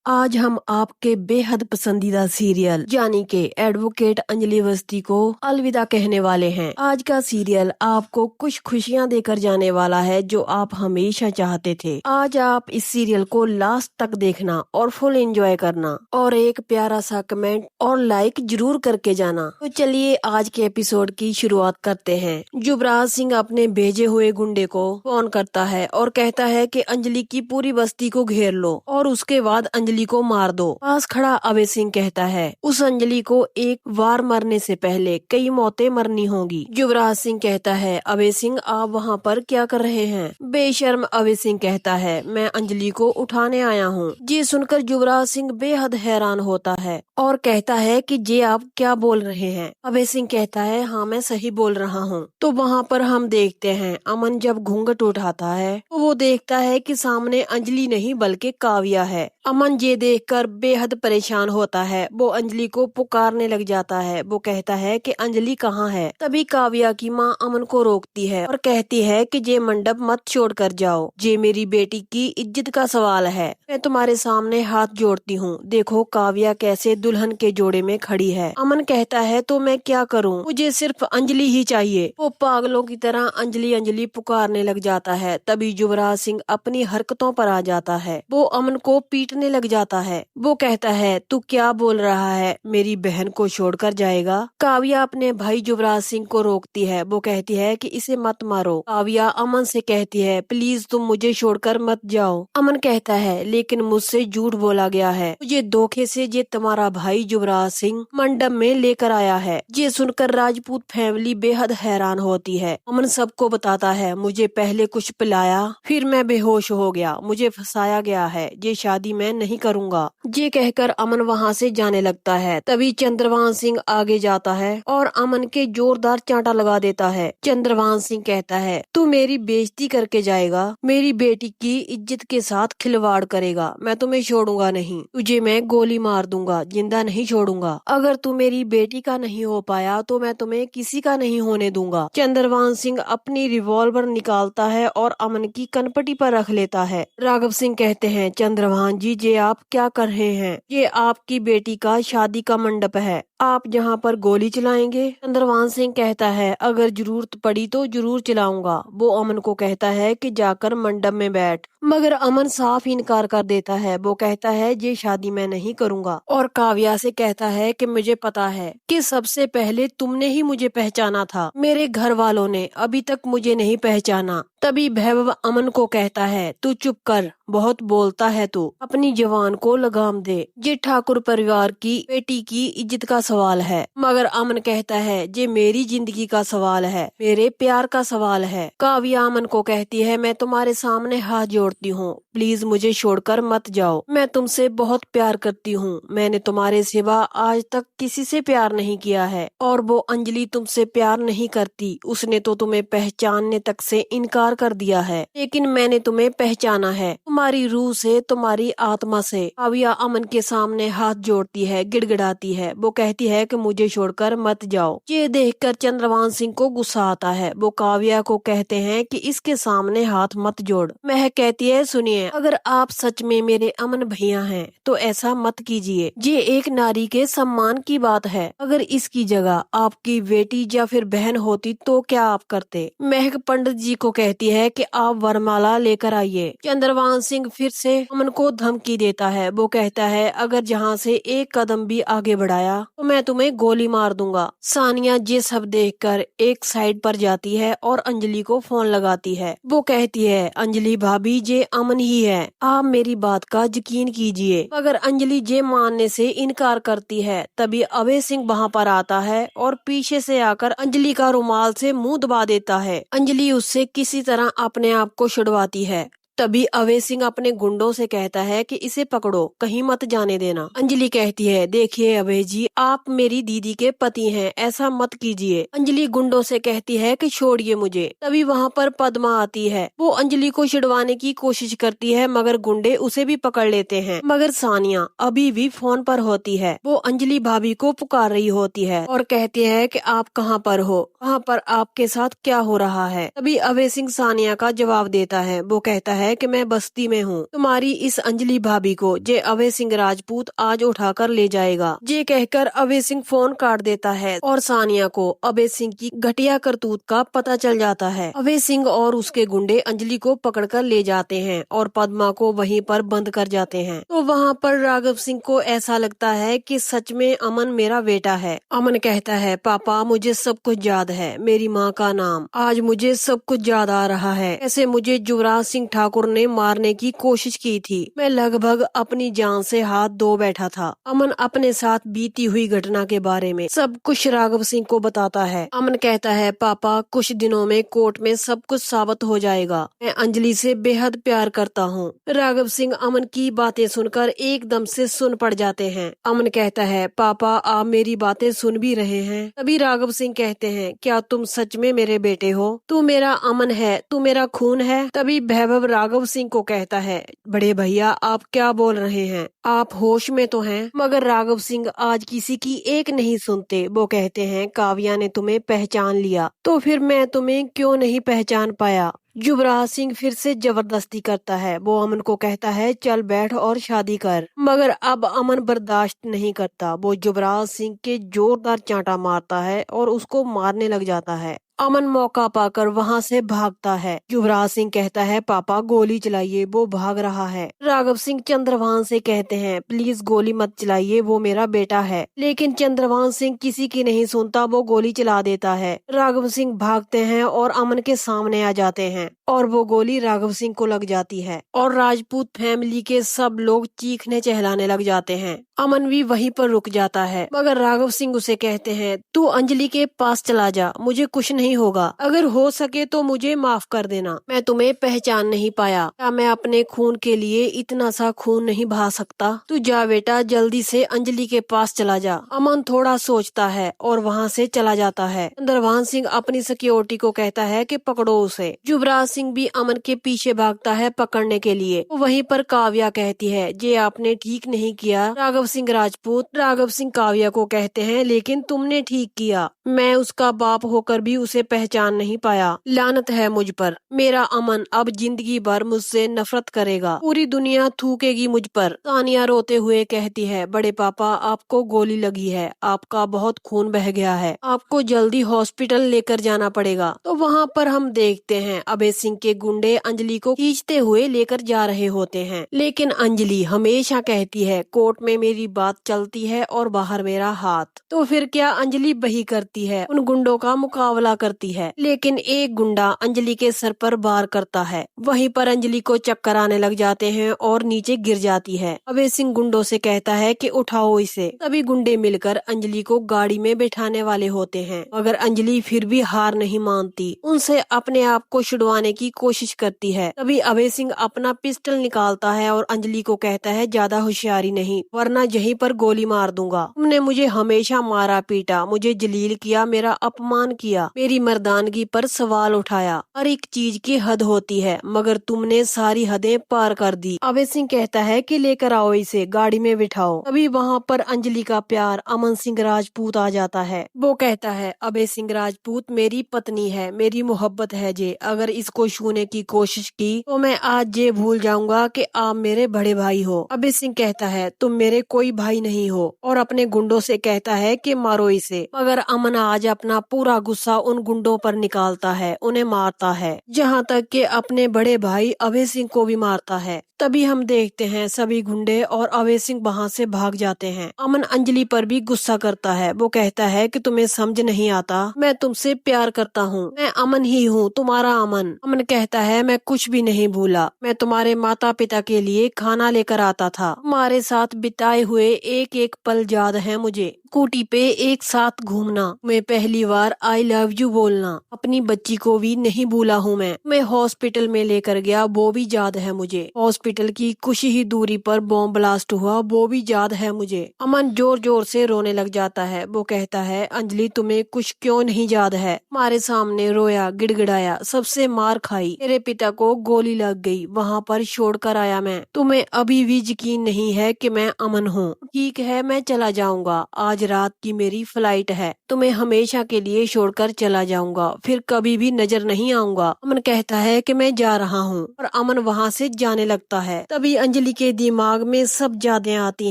आज हम आपके बेहद पसंदीदा सीरियल यानी के एडवोकेट अंजलि अवस्थी को अलविदा कहने वाले हैं। आज का सीरियल आपको कुछ खुशियां देकर जाने वाला है जो आप हमेशा चाहते थे। आज आप इस सीरियल को लास्ट तक देखना और फुल एंजॉय करना और एक प्यारा सा कमेंट और लाइक जरूर करके जाना। तो चलिए आज के एपिसोड की शुरुआत करते हैं। युवराज सिंह अपने भेजे हुए गुंडे को फोन करता है और कहता है कि अंजलि की पूरी बस्ती को घेर लो और उसके बाद अंजलि को मार दो। पास खड़ा अभय सिंह कहता है उस अंजलि को एक बार मरने से पहले कई मौतें मरनी होंगी। युवराज सिंह कहता है अभय सिंह आप वहाँ पर क्या कर रहे हैं? बेशर्म अभय सिंह कहता है मैं अंजलि को उठाने आया हूँ। ये सुनकर युवराज सिंह बेहद हैरान होता है और कहता है कि ये आप क्या बोल रहे हैं? अभय सिंह कहता है हाँ मैं सही बोल रहा हूँ। तो वहाँ पर हम देखते हैं अमन जब घूंघट उठाता है तो वो देखता है कि सामने अंजलि नहीं बल्कि काव्या है। अमन ये देखकर बेहद परेशान होता है। वो अंजलि को पुकारने लग जाता है। वो कहता है कि अंजलि कहाँ है? तभी काव्या की माँ अमन को रोकती है और कहती है कि ये मंडप मत छोड़ कर जाओ, ये मेरी बेटी की इज्जत का सवाल है। मैं तुम्हारे सामने हाथ जोड़ती हूँ। देखो काव्या कैसे दुल्हन के जोड़े में खड़ी है। अमन कहता है तो मैं क्या करूँ? मुझे सिर्फ अंजलि ही चाहिए। वो पागलों की तरह अंजलि अंजलि पुकारने लग जाता है। तभी युवराज सिंह अपनी हरकतों पर आ जाता है। वो अमन को पीटने लग जाता है। वो कहता है तू क्या बोल रहा है? मेरी बहन को छोड़कर जाएगा? काव्या अपने भाई युवराज सिंह को रोकती है। वो कहती है कि इसे मत मारो। काव्या अमन से कहती है प्लीज तुम मुझे छोड़कर मत जाओ। अमन कहता है लेकिन मुझसे झूठ बोला गया है। मुझे धोखे से ये तुम्हारा भाई युवराज सिंह मंडप में लेकर आया है। ये सुनकर राजपूत फैमिली बेहद हैरान होती है। अमन सबको बताता है मुझे पहले कुछ पिलाया फिर मैं बेहोश हो गया, मुझे फंसाया गया है, ये शादी मैं नहीं करूँगा। ये कहकर अमन वहाँ से जाने लगता है। तभी चंद्रभान सिंह आगे जाता है और अमन के जोरदार चांटा लगा देता है। चंद्रभान सिंह कहता है तू मेरी बेइज्जती करके जाएगा, मेरी बेटी की इज्जत के साथ खिलवाड़ करेगा, मैं तुम्हें छोड़ूंगा नहीं, तुझे मैं गोली मार दूंगा, जिंदा नहीं छोड़ूंगा। अगर तू मेरी बेटी का नहीं हो पाया तो मैं तुम्हें किसी का नहीं होने दूंगा। चंद्रभान सिंह अपनी रिवॉल्वर निकालता है और अमन की कनपटी पर रख लेता है। राघव सिंह कहते हैं चंद्रभान जी ये आप क्या कर रहे हैं? ये आपकी बेटी का शादी का मंडप है, आप यहाँ पर गोली चलाएंगे? चंद्रभान सिंह कहता है अगर जरूरत पड़ी तो जरूर चलाऊंगा। वो अमन को कहता है कि जाकर मंडप में बैठ, मगर अमन साफ इनकार कर देता है। वो कहता है ये शादी मैं नहीं करूंगा और काव्या से कहता है कि मुझे पता है कि सबसे पहले तुमने ही मुझे पहचाना था, मेरे घर वालों ने अभी तक मुझे नहीं पहचाना। तभी वैभव अमन को कहता है तू चुप कर, बहुत बोलता है तू, अपनी जवान को लगाम दे, ये ठाकुर परिवार की बेटी की इज्जत का सवाल है। मगर अमन कहता है ये मेरी जिंदगी का सवाल है, मेरे प्यार का सवाल है। काव्या अमन को कहती है मैं तुम्हारे सामने हाथ जोड़ती हूँ, प्लीज मुझे छोड़कर मत जाओ, मैं तुमसे बहुत प्यार करती हूँ, मैंने तुम्हारे सिवा आज तक किसी से प्यार नहीं किया है और वो अंजलि तुमसे प्यार नहीं करती, उसने तो तुम्हें पहचानने तक से इनकार कर दिया है, लेकिन मैंने तुम्हें पहचाना है, तुम्हारी रूह से, तुम्हारी आत्मा से। काव्या अमन के सामने हाथ जोड़ती है, गिड़गिड़ाती है। वो कहती है कि मुझे छोड़कर मत जाओ। ये देखकर चंद्रभान सिंह को गुस्सा आता है। वो काव्या को कहते हैं कि इसके सामने हाथ मत जोड़। महक कहती है सुनिए, अगर आप सच में मेरे अमन भैया हैं तो ऐसा मत कीजिए, ये एक नारी के सम्मान की बात है। अगर इसकी जगह आपकी बेटी या फिर बहन होती तो क्या आप करते? महक पंडित जी को कहती है कि आप वरमाला लेकर आइए। चंद्रभान सिंह फिर से अमन को धमकी देता है। वो कहता है अगर जहाँ से एक कदम भी आगे बढ़ाया तो मैं तुम्हें गोली मार दूंगा। सानिया ये सब देखकर एक साइड पर जाती है और अंजलि को फोन लगाती है। वो कहती है अंजलि भाभी ये अमन ही है, आप मेरी बात का यकीन कीजिए। मगर अंजलि ये मानने से इनकार करती है। तभी अभय सिंह वहाँ पर आता है और पीछे से आकर अंजलि का रुमाल से मुंह दबा देता है। अंजलि उससे किसी तरह अपने आप को छुड़वाती है। तभी अभय सिंह अपने गुंडों से कहता है कि इसे पकड़ो, कहीं मत जाने देना। अंजलि कहती है देखिए अभय जी, आप मेरी दीदी के पति हैं, ऐसा मत कीजिए। अंजलि गुंडों से कहती है कि छोड़िए मुझे। तभी वहाँ पर पद्मा आती है। वो अंजलि को छुड़वाने की कोशिश करती है मगर गुंडे उसे भी पकड़ लेते हैं। मगर सानिया अभी भी फोन पर होती है। वो अंजलि भाभी को पुकार रही होती है और कहती है कि आप कहाँ पर हो, वहाँ पर आपके साथ क्या हो रहा है। तभी अभय सिंह सानिया का जवाब देता है। वो कहता है है कि मैं बस्ती में हूँ। तुम्हारी इस अंजलि भाभी को जे अभय सिंह राजपूत आज उठाकर ले जाएगा। ये कहकर अभय सिंह फोन काट देता है और सानिया को अभय सिंह की घटिया करतूत का पता चल जाता है। अभय सिंह और उसके गुंडे अंजलि को पकड़कर ले जाते हैं और पद्मा को वहीं पर बंद कर जाते हैं। तो वहाँ पर राघव सिंह को ऐसा लगता है कि सच में अमन मेरा बेटा है। अमन कहता है, पापा मुझे सब कुछ याद है, मेरी माँ का नाम, आज मुझे सब कुछ याद आ रहा है। ऐसे मुझे युवराज सिंह ठाकुर ने मारने की कोशिश की थी, मैं लगभग अपनी जान से हाथ धो बैठा था। अमन अपने साथ बीती हुई घटना के बारे में सब कुछ राघव सिंह को बताता है। अमन कहता है, पापा कुछ दिनों में कोर्ट में सब कुछ साबित हो जाएगा, मैं अंजलि से बेहद प्यार करता हूँ। राघव सिंह अमन की बातें सुनकर एकदम से सुन पड़ जाते हैं। अमन कहता है, पापा आप मेरी बातें सुन भी रहे हैं? तभी राघव सिंह कहते हैं, क्या तुम सच में मेरे बेटे हो? तू मेरा अमन है, तू मेरा खून है। तभी वैभव राघव सिंह को कहता है, बड़े भैया आप क्या बोल रहे हैं, आप होश में तो हैं? मगर राघव सिंह आज किसी की एक नहीं सुनते। वो कहते हैं, काव्या ने तुम्हें पहचान लिया तो फिर मैं तुम्हें क्यों नहीं पहचान पाया? युवराज सिंह फिर से जबरदस्ती करता है। वो अमन को कहता है, चल बैठ और शादी कर। मगर अब अमन बर्दाश्त नहीं करता। वो युवराज सिंह के जोरदार चांटा मारता है और उसको मारने लग जाता है। अमन मौका पाकर वहां से भागता है। युवराज सिंह कहता है, पापा गोली चलाइए, वो भाग रहा है। राघव सिंह चंद्रभान से कहते हैं, प्लीज गोली मत चलाइए, वो मेरा बेटा है। लेकिन चंद्रभान सिंह किसी की नहीं सुनता, वो गोली चला देता है। राघव सिंह भागते हैं और अमन के सामने आ जाते हैं और वो गोली राघव सिंह को लग जाती है और राजपूत फैमिली के सब लोग चीखने चहलाने लग जाते हैं। अमन भी वहीं पर रुक जाता है, मगर राघव सिंह उसे कहते हैं, तू अंजलि के पास चला जा, मुझे कुछ नहीं होगा, अगर हो सके तो मुझे माफ कर देना, मैं तुम्हें पहचान नहीं पाया, क्या मैं अपने खून के लिए इतना सा खून नहीं बहा सकता? तू जा बेटा, जल्दी से अंजलि के पास चला जा। अमन थोड़ा सोचता है और वहाँ से चला जाता है। चंद्रभान सिंह अपनी सिक्योरिटी को कहता है कि पकड़ो उसे। युवराज सिंह भी अमन के पीछे भागता है पकड़ने के लिए। तो वहीं पर काव्या कहती है, ये आपने ठीक नहीं किया राघव सिंह राजपूत। राघव सिंह काव्या को कहते हैं, लेकिन तुमने ठीक किया, मैं उसका बाप होकर भी उसे पहचान नहीं पाया। लानत है मुझ पर, मेरा अमन अब जिंदगी भर मुझसे नफरत करेगा, पूरी दुनिया थूकेगी मुझ पर। सानिया रोते हुए कहती है, बड़े पापा आपको गोली लगी है, आपका बहुत खून बह गया है, आपको जल्दी हॉस्पिटल लेकर जाना पड़ेगा। तो वहाँ पर हम देखते हैं अभय सिंह के गुंडे अंजलि को खींचते हुए लेकर जा रहे होते हैं। लेकिन अंजलि हमेशा कहती है, कोर्ट में मेरी बात चलती है और बाहर मेरा हाथ। तो फिर क्या अंजलि वही करती है, उन गुंडों का मुकाबला करती है। लेकिन एक गुंडा अंजलि के सर पर वार करता है, वहीं पर अंजलि को चक्कर आने लग जाते हैं और नीचे गिर जाती है। अभय सिंह गुंडों से कहता है कि उठाओ इसे। सभी गुंडे मिलकर अंजलि को गाड़ी में बैठाने वाले होते हैं, मगर अंजलि फिर भी हार नहीं मानती, उनसे अपने आप को छुड़वाने की कोशिश करती है। तभी अभय सिंह अपना पिस्टल निकालता है और अंजलि को कहता है, ज्यादा होशियारी नहीं, वरना यहीं पर गोली मार दूंगा। तुमने मुझे हमेशा मारा पीटा, मुझे जलील किया, मेरा अपमान किया, मेरी मर्दानगी पर सवाल उठाया। हर एक चीज की हद होती है, मगर तुमने सारी हदें पार कर दी। अभय सिंह कहता है कि लेकर आओ इसे, गाड़ी में बिठाओ। तभी वहाँ पर अंजलि का प्यार अमन सिंह राजपूत आ जाता है। वो कहता है, अभय सिंह राजपूत मेरी पत्नी है, मेरी मोहब्बत है जे, अगर इसको छूने की कोशिश की तो मैं आज ये भूल जाऊंगा कि आप मेरे बड़े भाई हो। अभय सिंह कहता है, तुम मेरे कोई भाई नहीं हो, और अपने गुंडों से कहता है कि मारो इसे। मगर अमन आज अपना पूरा गुस्सा उन गुंडों पर निकालता है, उन्हें मारता है, जहाँ तक कि अपने बड़े भाई अभय सिंह को भी मारता है। तभी हम देखते हैं सभी गुंडे और अभय सिंह वहाँ से भाग जाते हैं। अमन अंजलि पर भी गुस्सा करता है। वो कहता है कि तुम्हें समझ नहीं आता, मैं तुमसे प्यार करता हूँ, मैं अमन ही हूँ, तुम्हारा अमन। अमन कहता है, मैं कुछ भी नहीं भूला, मैं तुम्हारे माता पिता के लिए खाना लेकर आता था, तुम्हारे साथ बिताए हुए एक एक पल याद है मुझे, स्कूटी पे एक साथ घूमना, मैं पहली बार आई लव यू बोलना, अपनी बच्ची को भी नहीं भूला हूँ मैं हॉस्पिटल में लेकर गया, वो भी याद है मुझे, हॉस्पिटल की कुछ ही दूरी पर बॉम्ब ब्लास्ट हुआ, वो भी याद है मुझे। अमन जोर जोर से रोने लग जाता है। वो कहता है, अंजलि तुम्हें कुछ क्यों नहीं याद है? हमारे सामने रोया, गिड़गिड़ाया, सबसे मार खाई, मेरे पिता को गोली लग गई, वहाँ पर छोड़ कर आया मैं, तुम्हें अभी भी यकीन नहीं है कि मैं अमन हूँ? ठीक है, मैं चला जाऊंगा, आज आज रात की मेरी फ्लाइट है, तो मैं हमेशा के लिए छोड़कर चला जाऊंगा, फिर कभी भी नजर नहीं आऊंगा। अमन कहता है कि मैं जा रहा हूँ और अमन वहाँ से जाने लगता है। तभी अंजलि के दिमाग में सब यादें आती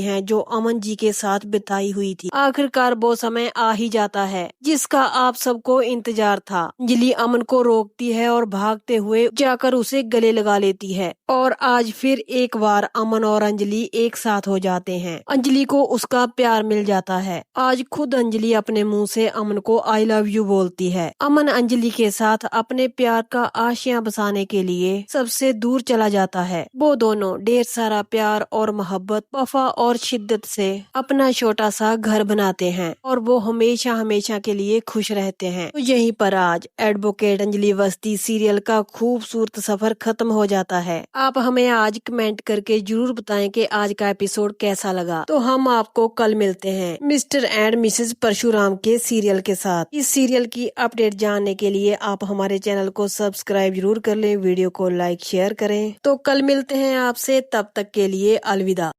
हैं जो अमन जी के साथ बिताई हुई थी। आखिरकार वो समय आ ही जाता है जिसका आप सबको इंतजार था। अंजलि अमन को रोकती है और भागते हुए जाकर उसे गले लगा लेती है और आज फिर एक बार अमन और अंजलि एक साथ हो जाते हैं। अंजलि को उसका प्यार मिल जाता है। आज खुद अंजलि अपने मुंह से अमन को आई लव यू बोलती है। अमन अंजलि के साथ अपने प्यार का आशियां बसाने के लिए सबसे दूर चला जाता है। वो दोनों ढेर सारा प्यार और मोहब्बत, वफा और शिद्दत से अपना छोटा सा घर बनाते हैं और वो हमेशा हमेशा के लिए खुश रहते हैं। तो यहीं पर आज एडवोकेट अंजलि अवस्थी सीरियल का खूबसूरत सफर खत्म हो जाता है। आप हमें आज कमेंट करके जरूर बताएं कि आज का एपिसोड कैसा लगा। तो हम आपको कल मिलते हैं मिस्टर एंड मिसेज परशुराम के सीरियल के साथ। इस सीरियल की अपडेट जानने के लिए आप हमारे चैनल को सब्सक्राइब जरूर कर लें, वीडियो को लाइक शेयर करें। तो कल मिलते हैं आपसे, तब तक के लिए अलविदा।